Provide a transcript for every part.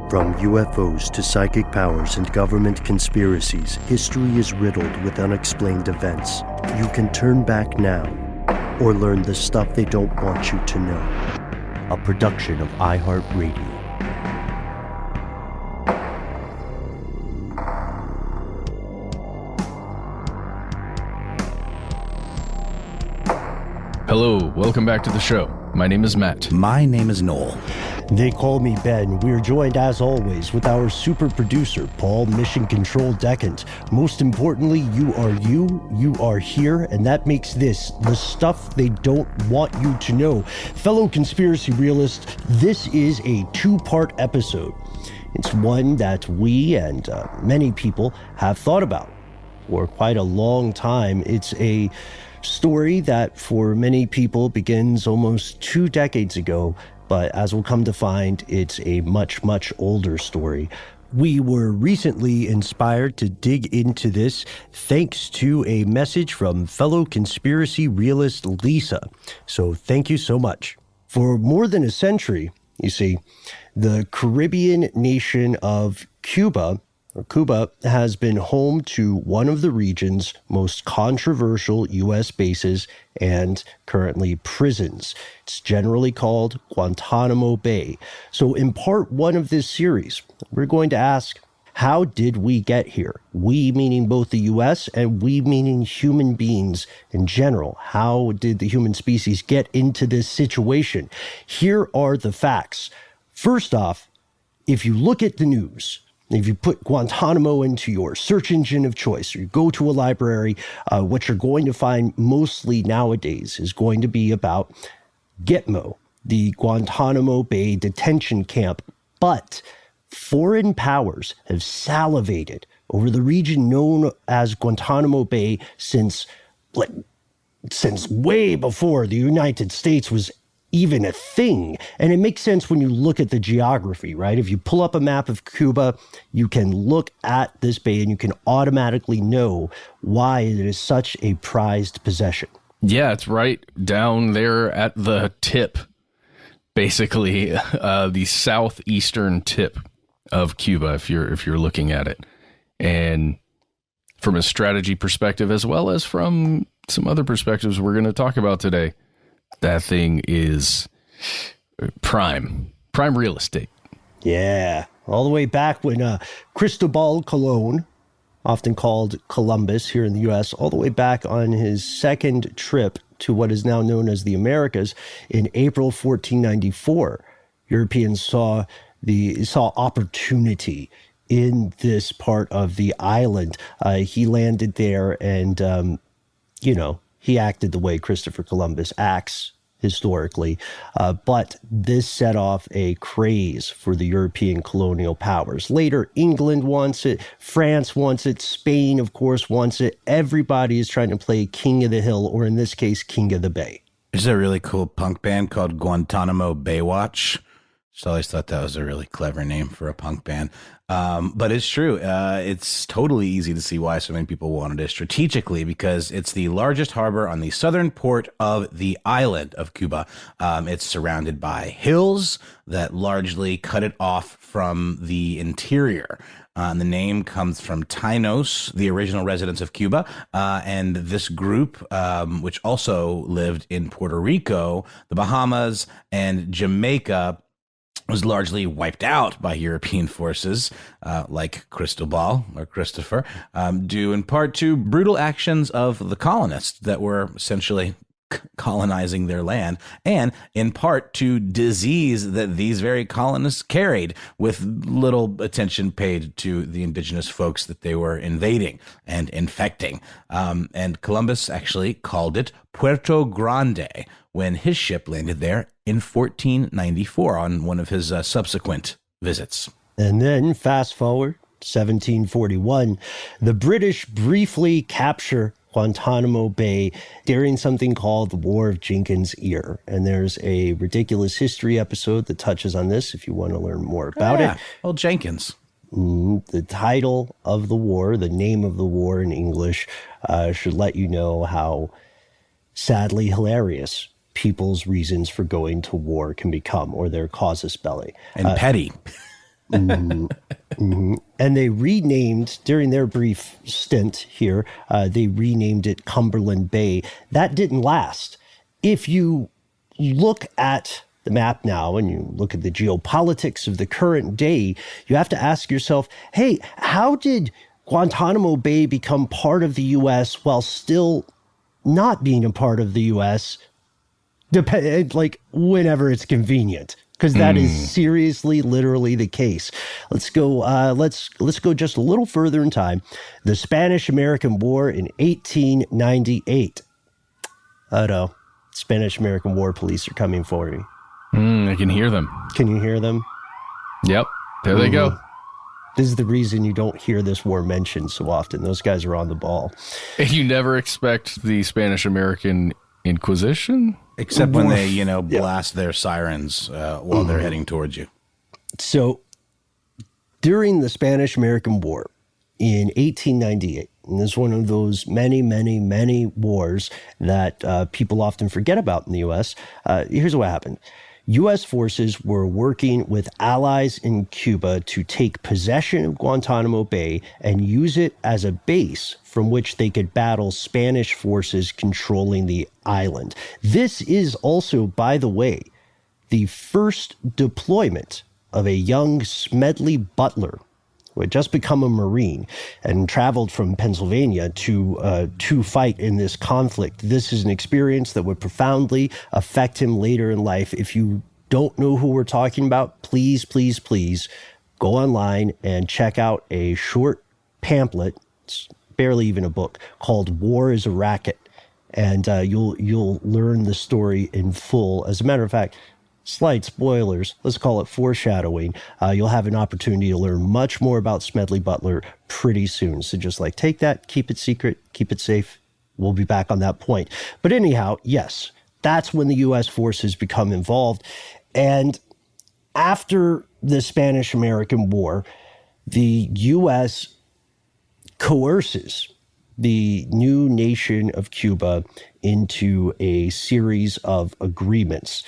From UFOs to psychic powers and government conspiracies, history is riddled with unexplained events. You can turn back now or learn the stuff they don't want you to know. A production of iHeartRadio. Hello, welcome back to the show. My name is Matt. My name is Noel. They call me Ben. We're joined, as always, with our super producer, Paul Mission Control Decant. Most importantly, you are here, and that makes this the stuff they don't want you to know. Fellow conspiracy realist, this is a two-part episode. It's one that we and many people have thought about for quite a long time. It's a story that for many people begins almost 2 decades ago, but as we'll come to find, it's a much, much older story. We were recently inspired to dig into this thanks to a message from fellow conspiracy realist Lisa. So thank you so much. For more than a century, you see, the Caribbean nation of Cuba has been home to one of the region's most controversial U.S. bases and currently prisons. It's generally called Guantanamo Bay. So in part one of this series, we're going to ask, how did we get here? We meaning both the U.S. and we meaning human beings in general. How did the human species get into this situation? Here are the facts. First off, if you look at the news, if you put Guantanamo into your search engine of choice, or you go to a library, what you're going to find mostly nowadays is going to be about Gitmo, the Guantanamo Bay detention camp. But foreign powers have salivated over the region known as Guantanamo Bay since way before the United States was even a thing. And it makes sense when you look at the geography, right? If you pull up a map of Cuba, you can look at this bay and you can automatically know why it is such a prized possession. Yeah, it's right down there at the tip, basically, the southeastern tip of Cuba, if you're looking at it. And from a strategy perspective, as well as from some other perspectives we're going to talk about today, that thing is prime real estate. Yeah, all the way back when Cristobal Colon, often called Columbus here in the U.S., all the way back on his second trip to what is now known as the Americas in April 1494, Europeans saw opportunity in this part of the island. He landed there and, he acted the way Christopher Columbus acts historically, but this set off a craze for the European colonial powers. Later, England wants it, France wants it, Spain, of course, wants it. Everybody is trying to play King of the Hill, or in this case, King of the Bay. There's a really cool punk band called Guantanamo Baywatch. So I always thought that was a really clever name for a punk band. But it's true. It's totally easy to see why so many people wanted it strategically, because it's the largest harbor on the southern port of the island of Cuba. It's surrounded by hills that largely cut it off from the interior. And the name comes from Tainos, the original residents of Cuba. And this group, which also lived in Puerto Rico, the Bahamas, and Jamaica, was largely wiped out by European forces, like Cristobal or Christopher, due in part to brutal actions of the colonists that were essentially colonizing their land, and in part to disease that these very colonists carried, with little attention paid to the indigenous folks that they were invading and infecting. And Columbus actually called it Puerto Grande when his ship landed there in 1494 on one of his subsequent visits. And then fast forward, 1741, the British briefly capture Guantanamo Bay during something called the War of Jenkins' Ear. And there's a ridiculous history episode that touches on this if you want to learn more about it. Well, Jenkins. The title of the war, the name of the war in English, should let you know how sadly hilarious people's reasons for going to war can become, or their casus belli. And petty. And they renamed, during their brief stint here, they renamed it Cumberland Bay. That didn't last. If you look at the map now and you look at the geopolitics of the current day, you have to ask yourself, hey, how did Guantanamo Bay become part of the U.S. while still not being a part of the U.S., like whenever it's convenient? Because that is seriously, literally the case. Let's go. Let's go just a little further in time. The Spanish-American War in 1898. Oh no, Spanish-American War police are coming for me. I can hear them. Can you hear them? Yep, there they go. This is the reason you don't hear this war mentioned so often. Those guys are on the ball. And you never expect the Spanish-American Inquisition? Except when they, blast their sirens while they're heading towards you. So during the Spanish-American War in 1898, and this is one of those many, many, many wars that people often forget about in the U.S., here's what happened. U.S. forces were working with allies in Cuba to take possession of Guantanamo Bay and use it as a base from which they could battle Spanish forces controlling the island. This is also, by the way, the first deployment of a young Smedley Butler, who had just become a Marine and traveled from Pennsylvania to fight in this conflict. This is an experience that would profoundly affect him later in life. If you don't know who we're talking about, please, please, please go online and check out a short pamphlet. It's barely even a book, called War is a Racket. And you'll learn the story in full. As a matter of fact, slight spoilers, let's call it foreshadowing. You'll have an opportunity to learn much more about Smedley Butler pretty soon. So just take that, keep it secret, keep it safe. We'll be back on that point. But anyhow, yes, that's when the U.S. forces become involved. And after the Spanish-American War, the U.S. coerces the new nation of Cuba into a series of agreements.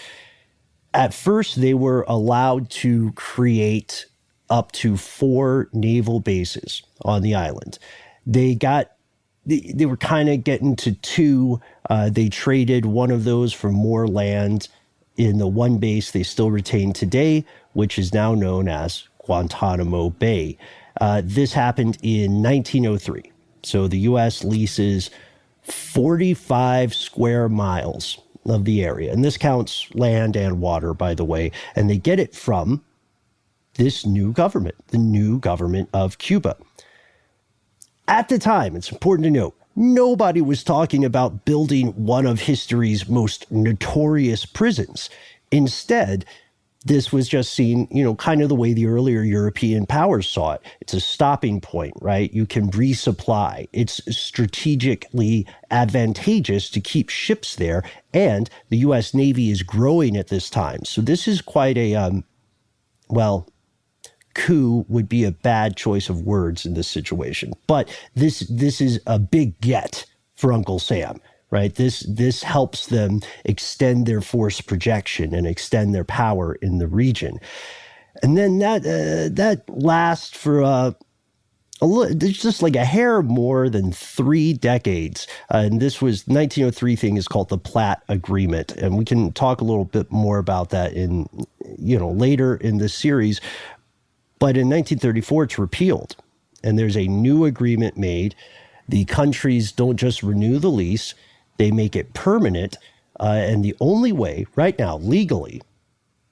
At first, they were allowed to create up to 4 naval bases on the island. They were kind of getting to 2. They traded one of those for more land in the one base they still retain today, which is now known as Guantanamo Bay. This happened in 1903. So the U.S. leases 45 square miles of the area. And this counts land and water, by the way. And they get it from this new government, the new government of Cuba. At the time, it's important to note, nobody was talking about building one of history's most notorious prisons. Instead, this was just seen, kind of the way the earlier European powers saw it. It's a stopping point, right? You can resupply. It's strategically advantageous to keep ships there, and the U.S. Navy is growing at this time. So this is quite a, coup would be a bad choice of words in this situation. But this is a big get for Uncle Sam. Right, this helps them extend their force projection and extend their power in the region, and then that lasts for just like a hair more than 3 decades. And this was 1903 thing is called the Platt Agreement, and we can talk a little bit more about that in later in this series. But in 1934, it's repealed, and there's a new agreement made. The countries don't just renew the lease. They make it permanent, and the only way right now, legally,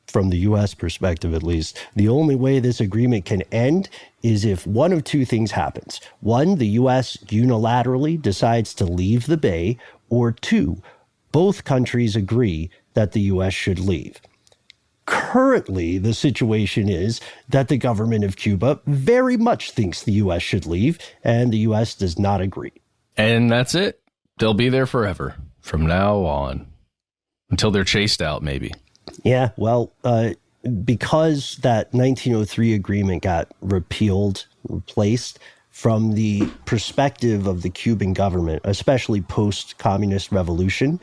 from the U.S. perspective at least, the only way this agreement can end is if one of 2 things happens. 1, the U.S. unilaterally decides to leave the bay, or 2, both countries agree that the U.S. should leave. Currently, the situation is that the government of Cuba very much thinks the U.S. should leave, and the U.S. does not agree. And that's it. They'll be there forever from now on until they're chased out, maybe. Yeah, well, because that 1903 agreement got replaced, from the perspective of the Cuban government, especially post-communist revolution,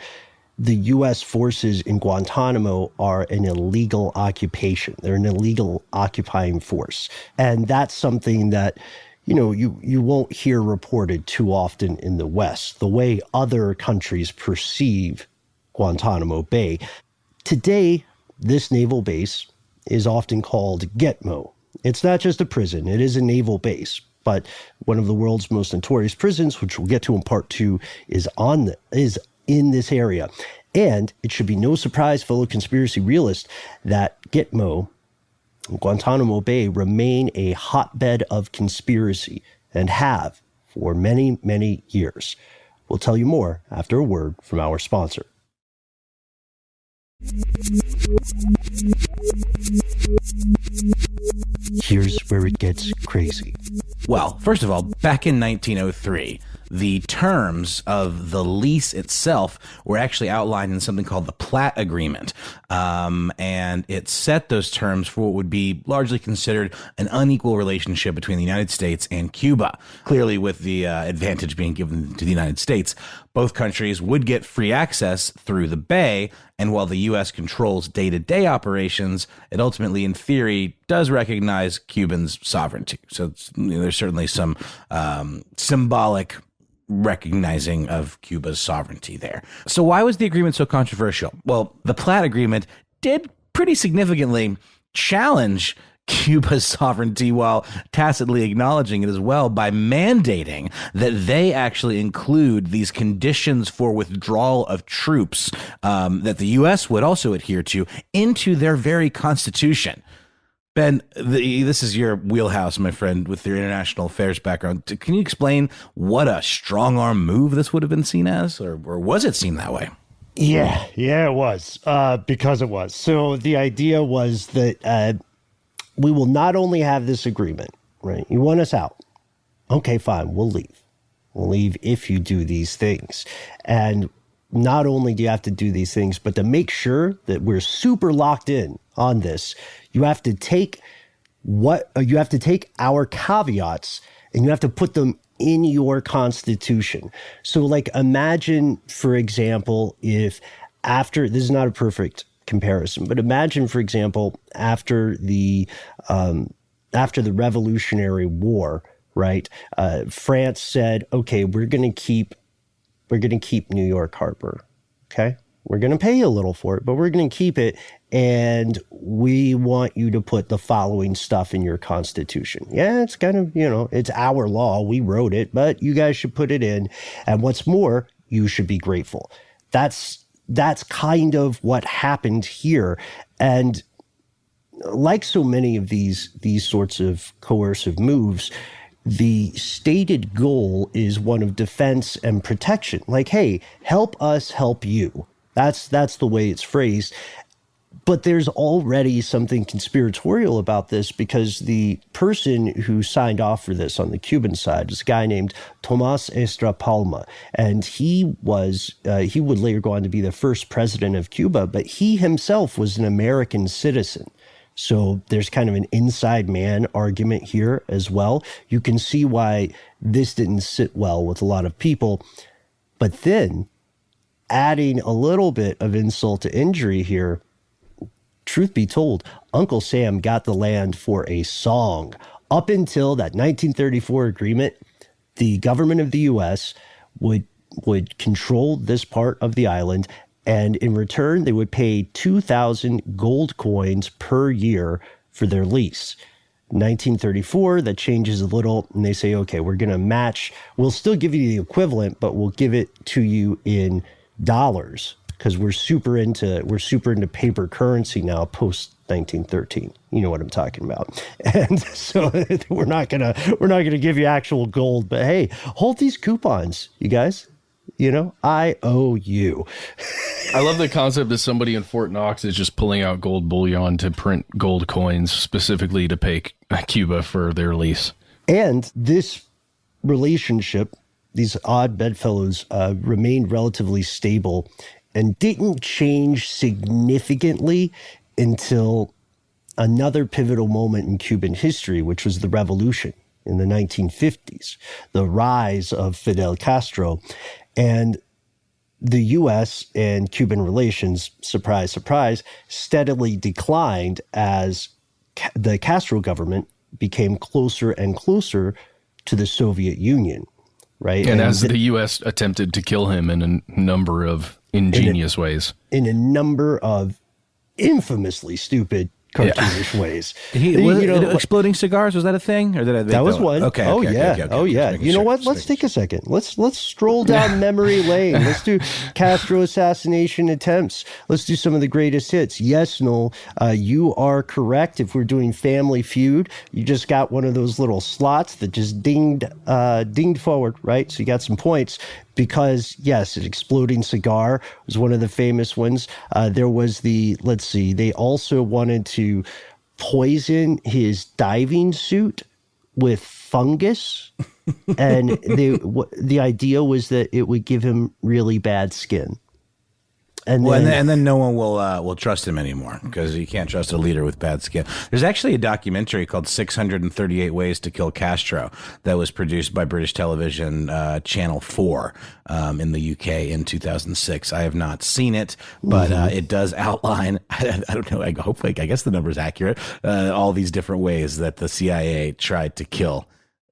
the U.S. forces in Guantanamo are an illegal occupation. They're an illegal occupying force. And that's something that, you won't hear reported too often in the West, the way other countries perceive Guantanamo Bay. Today, this naval base is often called Gitmo. It's not just a prison, it is a naval base. But one of the world's most notorious prisons, which we'll get to in part 2, is in this area. And it should be no surprise, fellow conspiracy realists, that Gitmo, Guantanamo Bay, remain a hotbed of conspiracy and have for many, many years. We'll tell you more after a word from our sponsor. Here's where it gets crazy. Well, first of all, back in 1903, the terms of the lease itself were actually outlined in something called the Platt Agreement. And it set those terms for what would be largely considered an unequal relationship between the United States and Cuba. Clearly, with the advantage being given to the United States, both countries would get free access through the bay. And while the U.S. controls day-to-day operations, it ultimately, in theory, does recognize Cubans' sovereignty. So there's certainly some symbolic recognizing of Cuba's sovereignty there. So why was the agreement so controversial? Well, the Platt Agreement did pretty significantly challenge Cuba's sovereignty while tacitly acknowledging it as well by mandating that they actually include these conditions for withdrawal of troops that the U.S. would also adhere to into their very constitution. Ben, this is your wheelhouse, my friend, with your international affairs background. Can you explain what a strong-arm move this would have been seen as, or was it seen that way? Yeah, it was, because it was. So the idea was that we will not only have this agreement, right? You want us out. Okay, fine, we'll leave. We'll leave if you do these things. And not only do you have to do these things, but to make sure that we're super locked in on this, you have to take our caveats and you have to put them in your constitution. So like imagine, for example, if after, this is not a perfect comparison, but imagine, for example, after the Revolutionary War, right? France said, okay, we're going to keep New York Harbor. Okay. We're going to pay you a little for it, but we're going to keep it. And we want you to put the following stuff in your constitution. Yeah, it's kind of, it's our law. We wrote it, but you guys should put it in. And what's more, you should be grateful. That's kind of what happened here. And like so many of these sorts of coercive moves, the stated goal is one of defense and protection. Like, hey, help us help you. That's the way it's phrased. But there's already something conspiratorial about this because the person who signed off for this on the Cuban side is a guy named Tomás Estrapalma. And he would later go on to be the first president of Cuba, but he himself was an American citizen. So there's kind of an inside man argument here as well. You can see why this didn't sit well with a lot of people. But then adding a little bit of insult to injury here, truth be told, Uncle Sam got the land for a song. Up until that 1934 agreement, the government of the U.S. would control this part of the island, and in return, they would pay 2,000 gold coins per year for their lease. 1934, that changes a little, and they say, okay, we're going to match. We'll still give you the equivalent, but we'll give it to you in dollars because we're super into paper currency now post 1913. You know what I'm talking about. And so we're not gonna give you actual gold, but hey, hold these coupons, you guys. I owe you. I love the concept that somebody in Fort Knox is just pulling out gold bullion to print gold coins specifically to pay Cuba for their lease. And this relationship, these odd bedfellows, remained relatively stable and didn't change significantly until another pivotal moment in Cuban history, which was the revolution in the 1950s, the rise of Fidel Castro. And the U.S. and Cuban relations, surprise, surprise, steadily declined as the Castro government became closer and closer to the Soviet Union, right? And as the U.S. attempted to kill him in a number of ingenious ways. In a number of infamously stupid, cartoonish ways. Exploding cigars, was that a thing? Or did I that was one. Okay. Oh, yeah. Oh, yeah. You know what? Let's take a second. Let's stroll down memory lane. Let's do Castro assassination attempts. Let's do some of the greatest hits. Yes, Noel, you are correct. If we're doing Family Feud, you just got one of those little slots that just dinged forward, right? So you got some points. Because, yes, an exploding cigar was one of the famous ones. There was they also wanted to poison his diving suit with fungus. And the idea was that it would give him really bad skin. And then no one will trust him anymore because you can't trust a leader with bad skin. There's actually a documentary called 638 Ways to Kill Castro that was produced by British television Channel 4 in the UK in 2006. I have not seen it, but it does outline, I don't know, I guess the number's accurate, all these different ways that the CIA tried to kill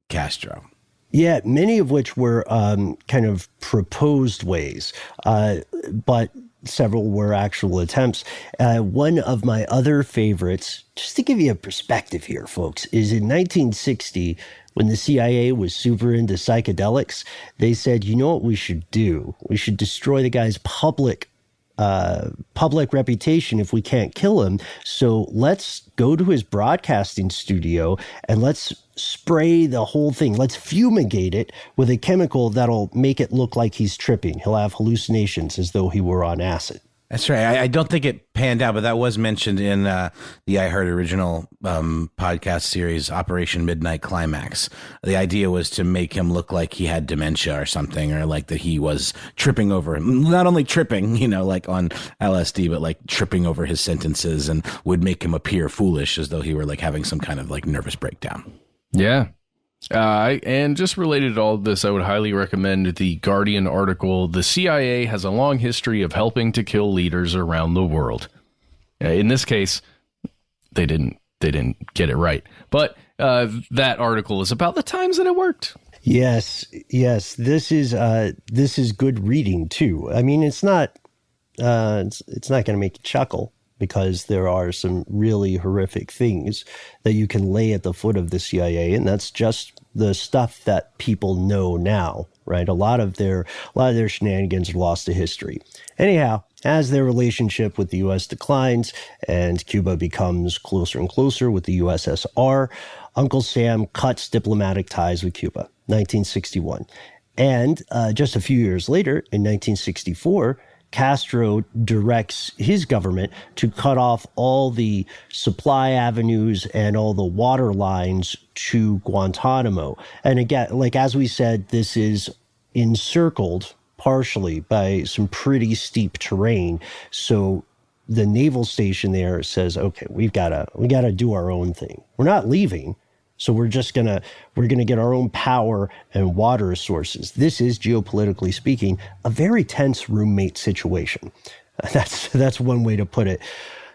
Castro. Yeah, many of which were kind of proposed ways, but several were actual attempts. One of my other favorites, just to give you a perspective here, folks, is in 1960, when the CIA was super into psychedelics, they said, you know what we should do? We should destroy the guy's public reputation if we can't kill him. So let's go to his broadcasting studio and let's spray the whole thing. Let's fumigate it with a chemical that'll make it look like he's tripping. He'll have hallucinations as though he were on acid. That's right. I don't think it panned out, but that was mentioned in the iHeart original podcast series, Operation Midnight Climax. The idea was to make him look like he had dementia or something, or like that he was tripping over, not only tripping, like on LSD, but like tripping over his sentences, and would make him appear foolish as though he were like having some kind of like nervous breakdown. Yeah. And just related to all of this, I would highly recommend the Guardian article, "The CIA has a long history of helping to kill leaders around the world." In this case, they didn't get it right. But that article is about the times that it worked. Yes. This is good reading too. I mean, it's not going to make you chuckle, because there are some really horrific things that you can lay at the foot of the CIA, and that's just the stuff that people know now, right? A lot of their shenanigans are lost to history. Anyhow, as their relationship with the U.S. declines and Cuba becomes closer and closer with the USSR, Uncle Sam cuts diplomatic ties with Cuba, 1961. And just a few years later, in 1964, Castro directs his government to cut off all the supply avenues and all the water lines to Guantanamo. And again, like as we said, this is encircled partially by some pretty steep terrain. So the naval station there says, okay, we gotta do our own thing. We're not leaving. So we're gonna get our own power and water sources. This is, geopolitically speaking, a very tense roommate situation. That's one way to put it.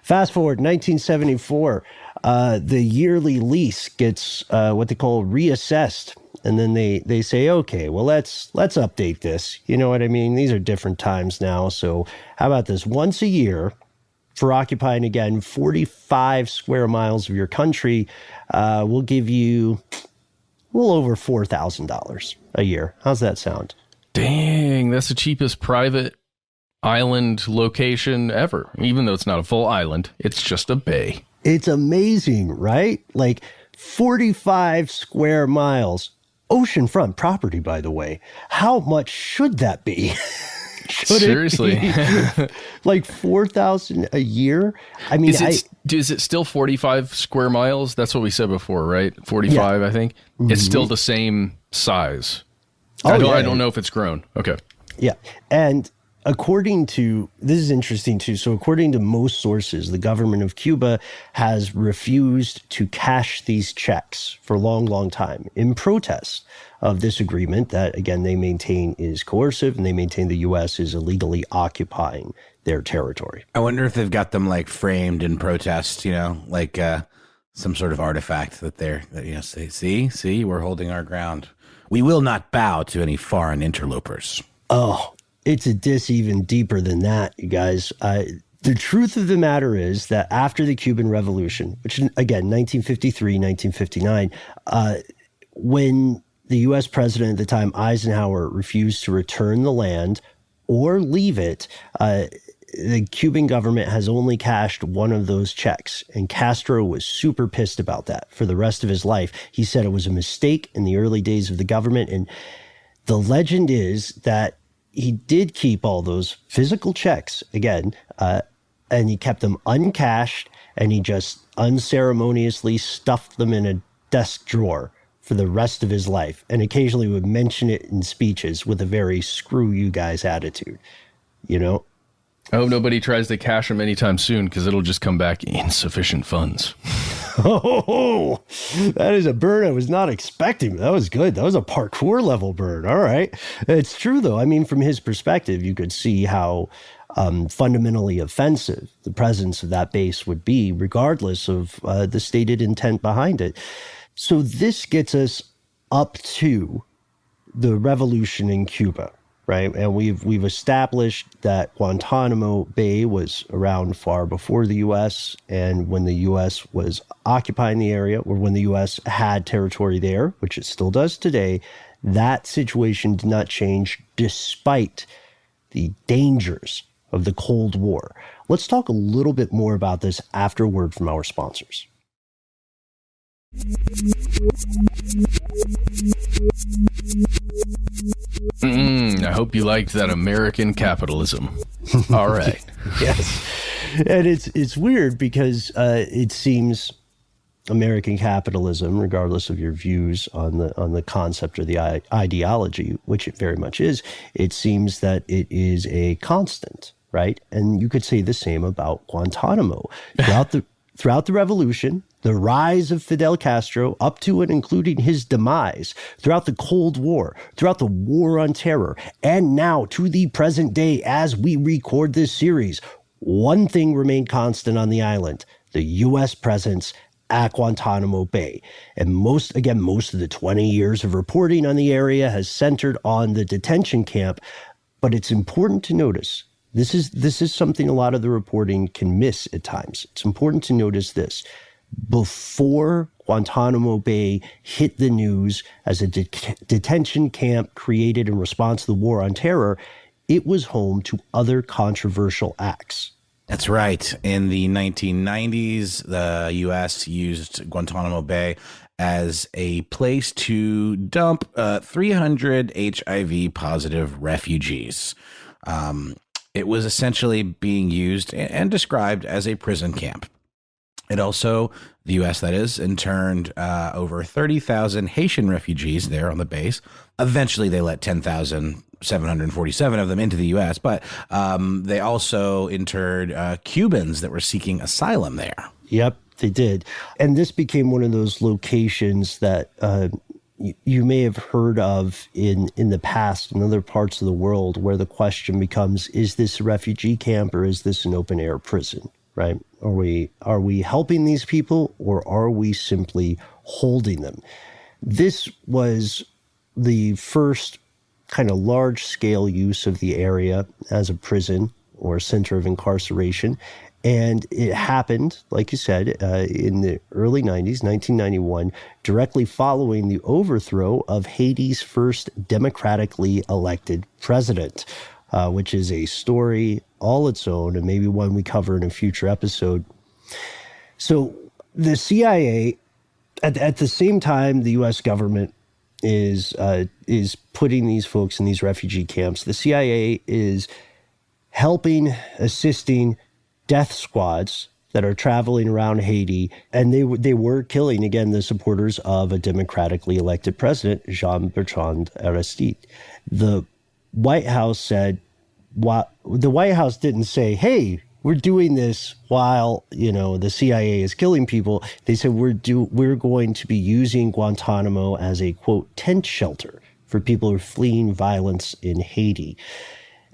Fast forward, 1974, the yearly lease gets what they call reassessed, and then they say, okay, well let's update this. You know what I mean? These are different times now. So how about this? Once a year, for occupying, again, 45 square miles of your country, we'll give you a little over $4,000 a year. How's that sound? Dang, that's the cheapest private island location ever. Even though it's not a full island, it's just a bay. It's amazing, right? Like 45 square miles, oceanfront property, by the way. How much should that be? Seriously, like $4,000 a year. I mean, is it still 45 square miles? That's what we said before, right? 45, yeah. I think. Mm-hmm. It's still the same size. I don't know if it's grown. Okay. Yeah, and This is interesting too. So according to most sources, the government of Cuba has refused to cash these checks for a long, long time in protest of this agreement that, again, they maintain is coercive, and they maintain the U.S. is illegally occupying their territory. I wonder if they've got them like framed in protest, like some sort of artifact that say, see, we're holding our ground. We will not bow to any foreign interlopers. Oh, it's a diss even deeper than that, you guys. The truth of the matter is that after the Cuban Revolution, which, again, 1953, 1959, when the U.S. president at the time, Eisenhower, refused to return the land or leave it, the Cuban government has only cashed one of those checks. And Castro was super pissed about that for the rest of his life. He said it was a mistake in the early days of the government. And the legend is that he did keep all those physical checks, again, and he kept them uncashed, and he just unceremoniously stuffed them in a desk drawer for the rest of his life, and occasionally would mention it in speeches with a very screw you guys attitude, I hope nobody tries to cash them anytime soon, because it'll just come back insufficient funds. Oh, that is a burn I was not expecting. That was good. That was a parkour level burn. All right. It's true, though. I mean, from his perspective, you could see how fundamentally offensive the presence of that base would be, regardless of the stated intent behind it. So this gets us up to the revolution in Cuba, right? And we've established that Guantanamo Bay was around far before the U.S. and when the U.S. was occupying the area, or when the U.S. had territory there, which it still does today, that situation did not change despite the dangers of the Cold War. Let's talk a little bit more about this after a word from our sponsors. I hope you liked that American capitalism. All right. Yes. And it's weird because it seems American capitalism, regardless of your views on the concept or the ideology, which it very much is, it seems that it is a constant, right? And you could say the same about Guantanamo. Throughout the revolution, the rise of Fidel Castro, up to and including his demise, throughout the Cold War, throughout the War on Terror, and now to the present day as we record this series, one thing remained constant on the island: the U.S. presence at Guantanamo Bay. And most of the 20 years of reporting on the area has centered on the detention camp. But it's important to notice, this is something a lot of the reporting can miss at times. It's important to notice this. Before Guantanamo Bay hit the news as a detention camp created in response to the War on Terror, it was home to other controversial acts. That's right. In the 1990s, the U.S. used Guantanamo Bay as a place to dump 300 HIV-positive refugees. It was essentially being used and described as a prison camp. It also, the U.S. that is, interned over 30,000 Haitian refugees there on the base. Eventually, they let 10,747 of them into the U.S., but they also interned Cubans that were seeking asylum there. Yep, they did. And this became one of those locations that you may have heard of in the past in other parts of the world, where the question becomes, is this a refugee camp or is this an open air prison, right? Are we helping these people, or are we simply holding them? This was the first kind of large scale use of the area as a prison or center of incarceration. And it happened, like you said, in the early 90s, 1991, directly following the overthrow of Haiti's first democratically elected president, which is a story all its own, and maybe one we cover in a future episode. So the CIA, at the same time the U.S. government is putting these folks in these refugee camps, the CIA is helping, assisting death squads that are traveling around Haiti, and they were killing, again, the supporters of a democratically elected president, Jean-Bertrand Aristide. The White House said, the White House didn't say, hey, we're doing this while, the CIA is killing people. They said we're going to be using Guantanamo as a, quote, tent shelter for people who are fleeing violence in Haiti.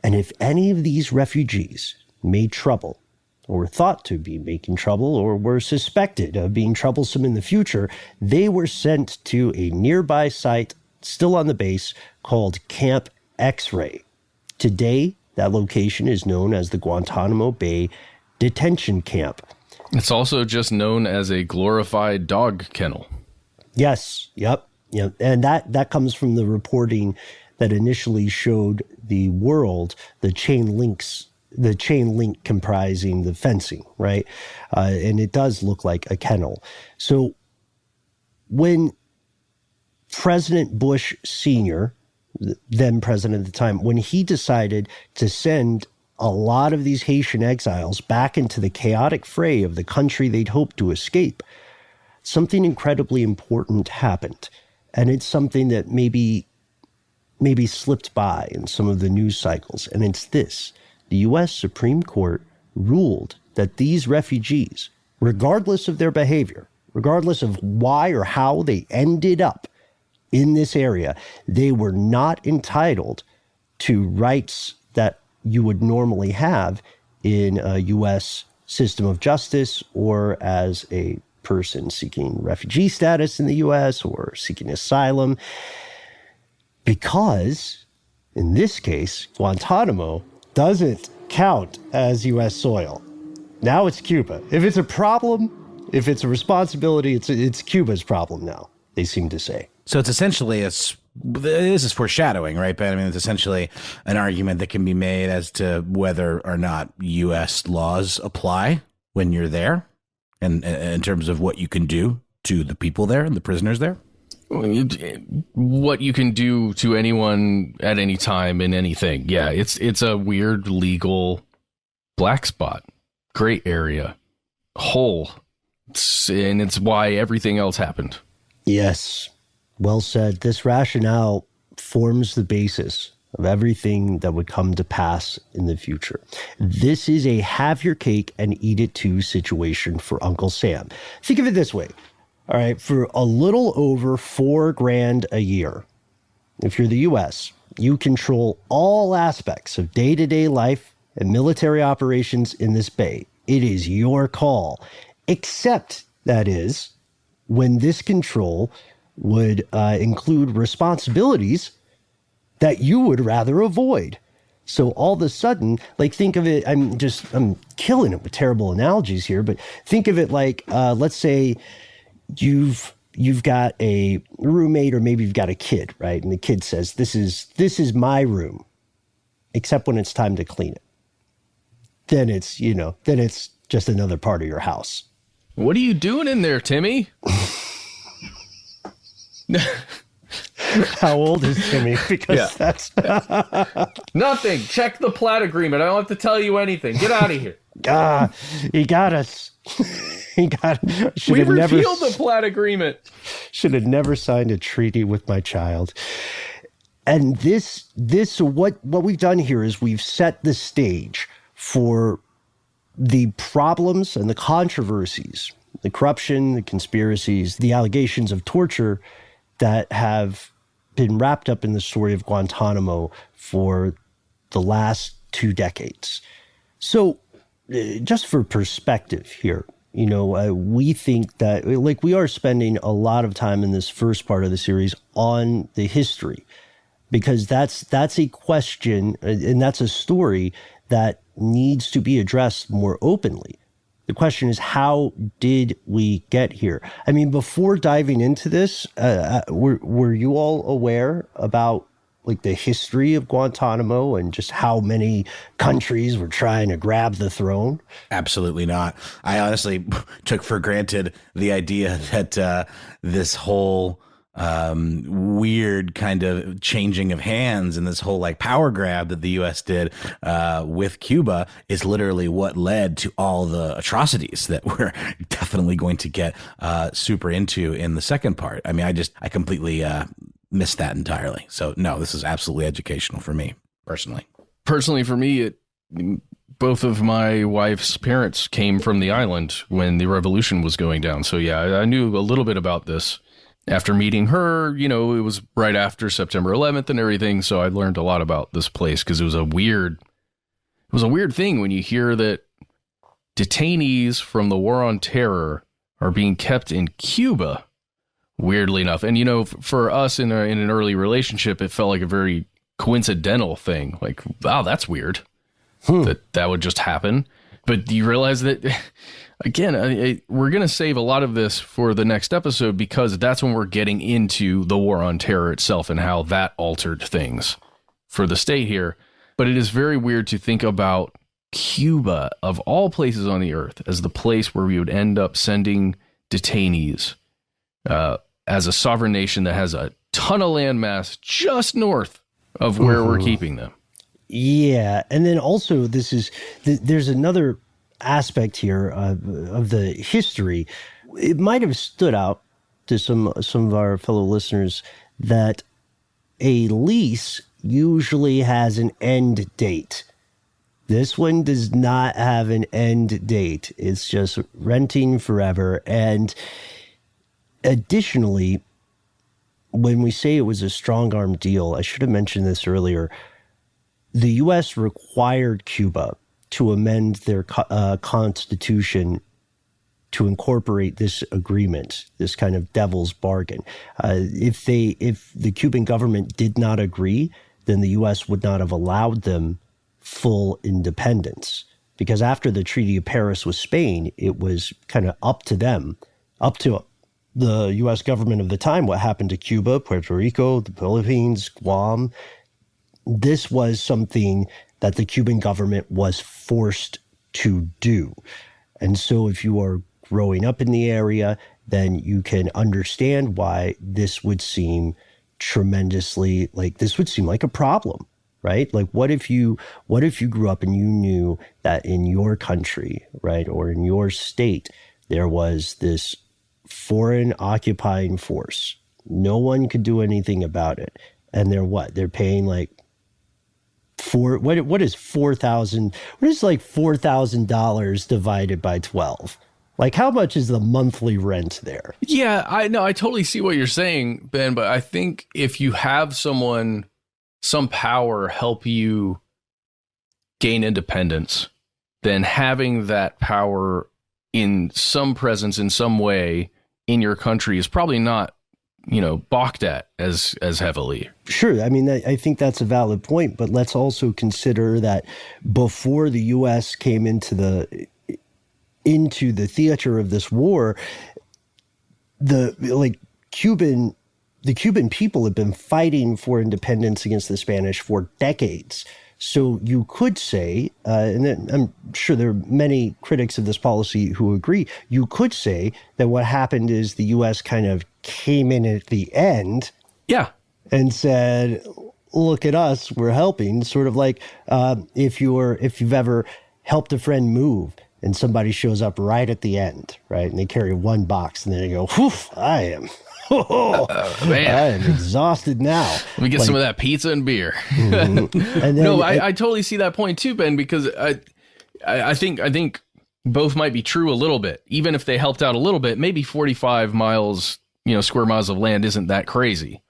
And if any of these refugees made trouble, or were thought to be making trouble, or were suspected of being troublesome in the future, they were sent to a nearby site, still on the base, called Camp X-Ray. Today, that location is known as the Guantanamo Bay Detention Camp. It's also just known as a glorified dog kennel. Yes, yep. And that comes from the reporting that initially showed the world the chain link comprising the fencing, right? And it does look like a kennel. So when President Bush Sr., then president at the time, when he decided to send a lot of these Haitian exiles back into the chaotic fray of the country they'd hoped to escape, something incredibly important happened. And it's something that maybe slipped by in some of the news cycles. And it's this: the U.S. Supreme Court ruled that these refugees, regardless of their behavior, regardless of why or how they ended up in this area, they were not entitled to rights that you would normally have in a U.S. system of justice, or as a person seeking refugee status in the U.S. or seeking asylum, because in this case, Guantanamo doesn't count as U.S. soil. Now it's Cuba. If it's a problem, if it's a responsibility, it's Cuba's problem now, they seem to say. So it's essentially this is foreshadowing, right, Ben? I mean, it's essentially an argument that can be made as to whether or not U.S. laws apply when you're there, and in terms of what you can do to the people there and the prisoners there. What you can do to anyone at any time in anything. Yeah, it's a weird legal black spot, gray area, hole, and it's why everything else happened. Yes, well said. This rationale forms the basis of everything that would come to pass in the future. This is a have your cake and eat it too situation for Uncle Sam. Think of it this way. All right, for a little over $4,000 a year, if you're the U.S., you control all aspects of day-to-day life and military operations in this bay. It is your call, except, that is, when this control would include responsibilities that you would rather avoid. So all of a sudden, like, think of it, I'm killing it with terrible analogies here, but think of it like, let's say you've got a roommate, or maybe you've got a kid, right? And the kid says, this is my room, except when it's time to clean it. Then it's just another part of your house. What are you doing in there, Timmy? How old is Timmy? Because that's nothing. Check the Platt agreement. I don't have to tell you anything. Get out of here. He got us. We repealed the Platt agreement. Should have never signed a treaty with my child. And what we've done here is we've set the stage for the problems and the controversies, the corruption, the conspiracies, the allegations of torture that have been wrapped up in the story of Guantanamo for the last 2 decades. So just for perspective here, we think that, like, we are spending a lot of time in this first part of the series on the history, because that's a question, and that's a story that needs to be addressed more openly. The question is, how did we get here? I mean, before diving into this, were you all aware about, like, the history of Guantanamo and just how many countries were trying to grab the throne? Absolutely not. I honestly took for granted the idea that this whole weird kind of changing of hands and this whole, like, power grab that the U.S. did with Cuba is literally what led to all the atrocities that we're definitely going to get super into in the second part. I mean, I completely missed that entirely. So no, this is absolutely educational for me personally. personally, for me, both of my wife's parents came from the island when the revolution was going down. So yeah, I knew a little bit about this. After meeting her, it was right after September 11th and everything. So I learned a lot about this place because it was a weird thing when you hear that detainees from the War on Terror are being kept in Cuba, weirdly enough. And, for us in an early relationship, it felt like a very coincidental thing. Like, wow, that's weird that would just happen. But do you realize that, again, we're going to save a lot of this for the next episode because that's when we're getting into the War on Terror itself and how that altered things for the state here. But it is very weird to think about Cuba, of all places on the earth, as the place where we would end up sending detainees as a sovereign nation that has a ton of landmass just north of where we're keeping them. Yeah. And then also there's another aspect here of the history. It might have stood out to some of our fellow listeners that a lease usually has an end date. This one does not have an end date. It's just renting forever. And additionally, when we say it was a strong-arm deal, I should have mentioned this earlier, the U.S. required Cuba to amend their constitution to incorporate this agreement, this kind of devil's bargain. If the Cuban government did not agree, then the U.S. would not have allowed them full independence. Because after the Treaty of Paris with Spain, it was kind of up to them, up to the U.S. government of the time, what happened to Cuba, Puerto Rico, the Philippines, Guam. This was something that the Cuban government was forced to do. And so if you are growing up in the area, then you can understand why this would seem tremendously like a problem, right? Like what if you grew up and you knew that in your country, right, or in your state, there was this foreign occupying force. No one could do anything about it. And they're paying like what is $4,000 divided by 12? Like, how much is the monthly rent there? Yeah, I know. I totally see what you're saying, Ben, but I think if you have some power help you gain independence, then having that power in some presence in some way in your country is probably not, balked at as heavily. Sure. I mean, I think that's a valid point, but let's also consider that before the U.S. came into the theater of this war, the Cuban people have been fighting for independence against the Spanish for decades. So you could say, and I'm sure there are many critics of this policy who agree, you could say that what happened is the U.S. kind of came in at the end, and said, "Look at us, we're helping." Sort of like if you've ever helped a friend move, and somebody shows up right at the end, right, and they carry one box, and then they go, "Whew, man. I am exhausted now. Let me get some of that pizza and beer." Mm-hmm. And then, I totally see that point too, Ben, because I think both might be true a little bit. Even if they helped out a little bit, maybe 45 miles, square miles of land isn't that crazy.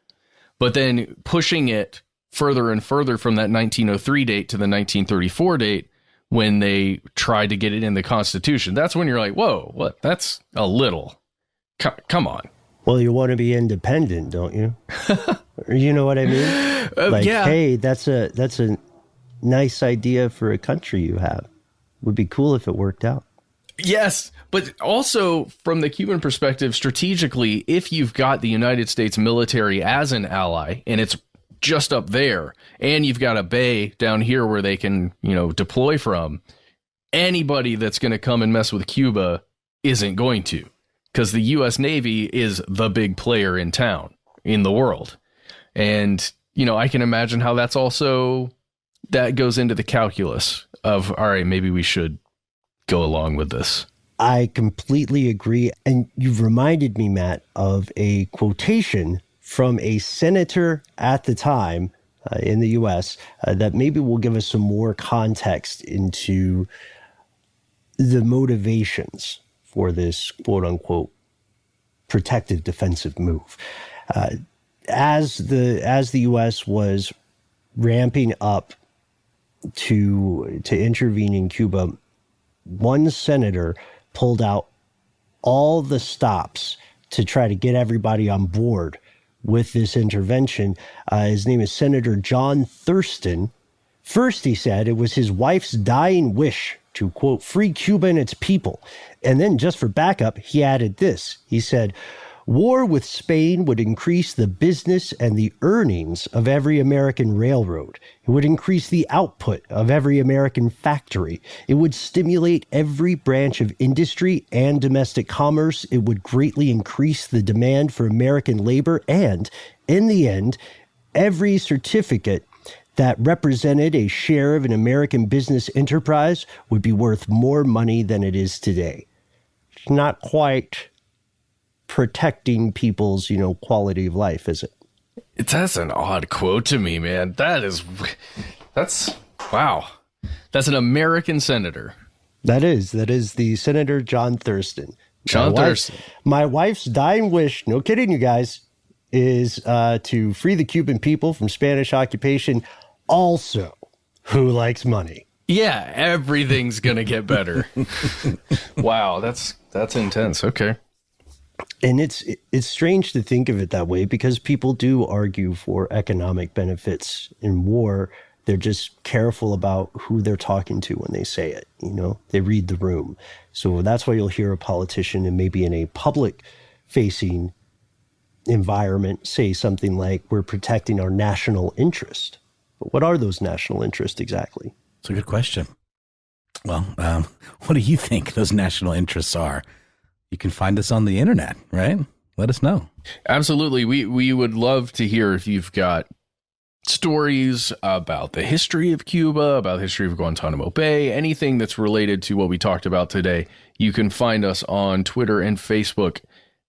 But then pushing it further and further from that 1903 date to the 1934 date, when they tried to get it in the Constitution, that's when you're like, whoa, what? That's a little. Come on. Well, you want to be independent, don't you? You know what I mean? Hey, that's a nice idea for a country you have. Would be cool if it worked out. Yes, but also from the Cuban perspective, strategically, if you've got the United States military as an ally and it's just up there, and you've got a bay down here where they can, deploy from, anybody that's going to come and mess with Cuba isn't going to. Because the U.S. Navy is the big player in town, in the world. And, I can imagine how that goes into the calculus of, all right, maybe we should go along with this. I completely agree. And you've reminded me, Matt, of a quotation from a senator at the time, in the U.S. That maybe will give us some more context into the motivations for this quote unquote protective defensive move. As the U.S. was ramping up to intervene in Cuba, one senator pulled out all the stops to try to get everybody on board with this intervention. His name is Senator John Thurston. First, he said it was his wife's dying wish to, quote, free Cuba and its people. And then just for backup, he added this. He said, war with Spain would increase the business and the earnings of every American railroad. It would increase the output of every American factory. It would stimulate every branch of industry and domestic commerce. It would greatly increase the demand for American labor. And in the end, every certificate that represented a share of an American business enterprise would be worth more money than it is today. It's not quite protecting people's, quality of life, is it? That's an odd quote to me, man. That's wow. That's an American senator. That is the Senator John Thurston. Thurston. My wife's dying wish, no kidding you guys, is to free the Cuban people from Spanish occupation. Also, who likes money? Yeah, everything's gonna get better. Wow, that's intense. Okay. And it's strange to think of it that way because people do argue for economic benefits in war. They're just careful about who they're talking to when they say it. They read the room. So that's why you'll hear a politician and maybe in a public facing environment say something like, we're protecting our national interest. But what are those national interests exactly? It's a good question. Well, what do you think those national interests are? You can find us on the internet, right? Let us know. Absolutely. We would love to hear if you've got stories about the history of Cuba, about the history of Guantanamo Bay, anything that's related to what we talked about today. You can find us on Twitter and Facebook,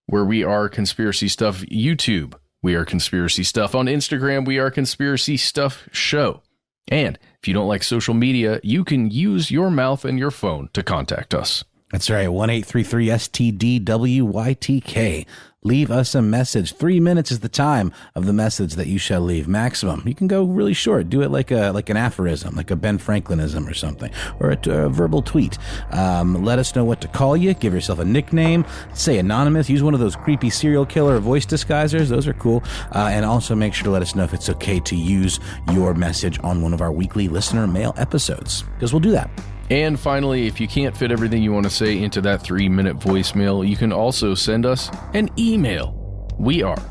where we are Conspiracy Stuff. YouTube, we are Conspiracy Stuff. On Instagram, we are Conspiracy Stuff Show. And if you don't like social media, you can use your mouth and your phone to contact us. That's right, 1-833-STDWYTK. Leave us a message. 3 minutes is the time of the message that you shall leave, maximum. You can go really short. Do it like an aphorism, like a Ben Franklinism or something, or a verbal tweet. Let us know what to call you. Give yourself a nickname. Say anonymous. Use one of those creepy serial killer voice disguisers. Those are cool. And also make sure to let us know if it's okay to use your message on one of our weekly listener mail episodes, because we'll do that. And finally, if you can't fit everything you want to say into that 3-minute voicemail, you can also send us an email. We are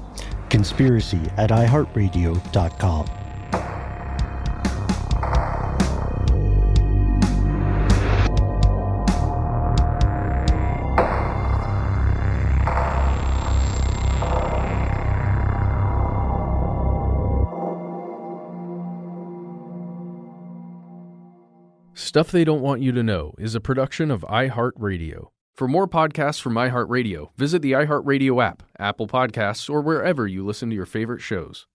conspiracy@iHeartRadio.com. Stuff They Don't Want You to Know is a production of iHeartRadio. For more podcasts from iHeartRadio, visit the iHeartRadio app, Apple Podcasts, or wherever you listen to your favorite shows.